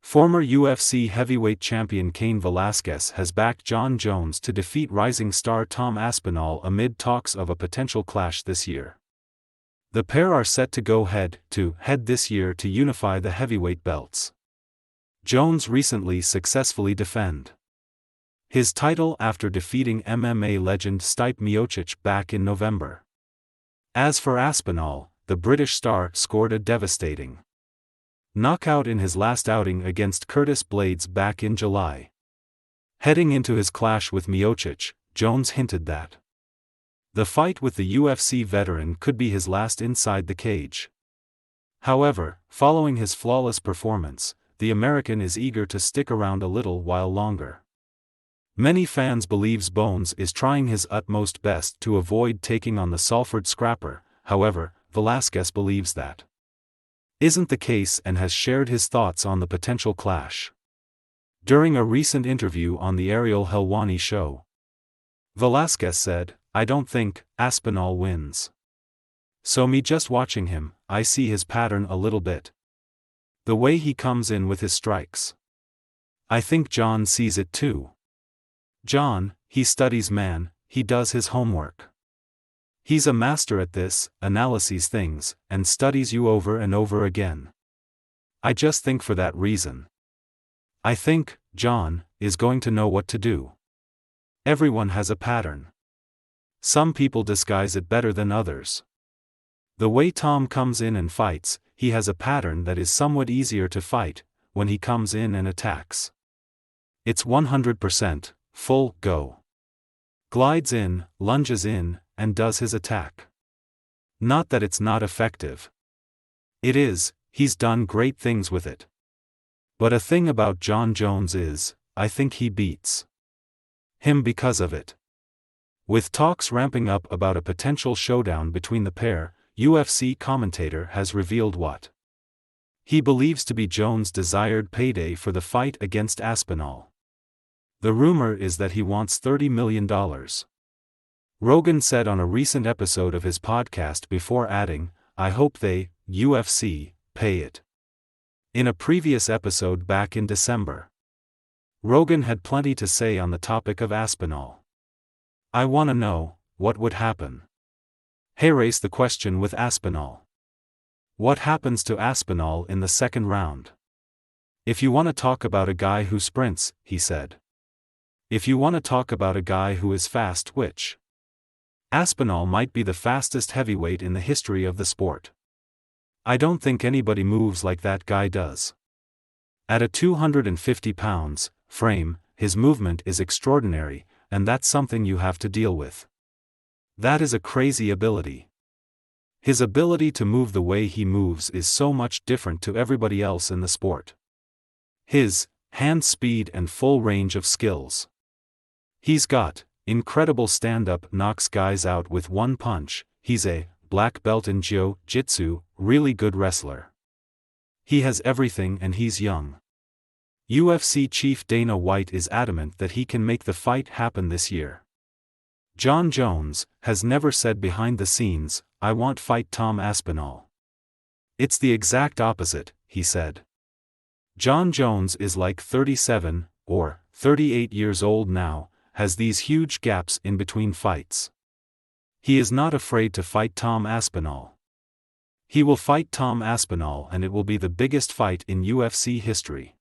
Former UFC heavyweight champion Cain Velasquez has backed Jon Jones to defeat rising star Tom Aspinall amid talks of a potential clash this year. The pair are set to go head-to-head this year to unify the heavyweight belts. Jones recently successfully defended his title after defeating MMA legend Stipe Miocic back in November. As for Aspinall, the British star scored a devastating knockout in his last outing against Curtis Blaydes back in July. Heading into his clash with Miocic, Jones hinted that the fight with the UFC veteran could be his last inside the cage. However, following his flawless performance, the American is eager to stick around a little while longer. Many fans believe Bones is trying his utmost best to avoid taking on the Salford scrapper. However, Velasquez believes that isn't the case and has shared his thoughts on the potential clash. During a recent interview on the Ariel Helwani show, Velasquez said, "I don't think Aspinall wins. So me just watching him, I see his pattern a little bit. The way he comes in with his strikes. I think Jon sees it too. Jon, he studies man, he does his homework. He's a master at this, analyses things, and studies you over and over again. I just think for that reason. I think, Jon, is going to know what to do. Everyone has a pattern. Some people disguise it better than others. The way Tom comes in and fights, he has a pattern that is somewhat easier to fight, when he comes in and attacks. It's 100%, full go. Glides in, lunges in, and does his attack. Not that it's not effective. It is, he's done great things with it. But a thing about Jon Jones is, I think he beats him because of it." With talks ramping up about a potential showdown between the pair, UFC commentator has revealed what he believes to be Jones' desired payday for the fight against Aspinall. The rumor is that he wants $30 million. Rogan said on a recent episode of his podcast before adding, "I hope they, UFC, pay it." In a previous episode back in December, Rogan had plenty to say on the topic of Aspinall. "I wanna know, what would happen?" He raised the question with Aspinall. What happens to Aspinall in the second round? "If you wanna talk about a guy who sprints," he said. "If you wanna talk about a guy who is fast, which? Aspinall might be the fastest heavyweight in the history of the sport. I don't think anybody moves like that guy does. At a 250 pounds frame, his movement is extraordinary, and that's something you have to deal with. That is a crazy ability. His ability to move the way he moves is so much different to everybody else in the sport. His hand speed and full range of skills. He's got incredible stand-up, knocks guys out with one punch. He's a black belt in jiu-jitsu, really good wrestler. He has everything and he's young." UFC chief Dana White is adamant that he can make the fight happen this year. Jon Jones has never said behind the scenes, "I want fight Tom Aspinall." It's the exact opposite, he said. Jon Jones is like 37 or 38 years old now, has these huge gaps in between fights. He is not afraid to fight Tom Aspinall. He will fight Tom Aspinall and it will be the biggest fight in UFC history.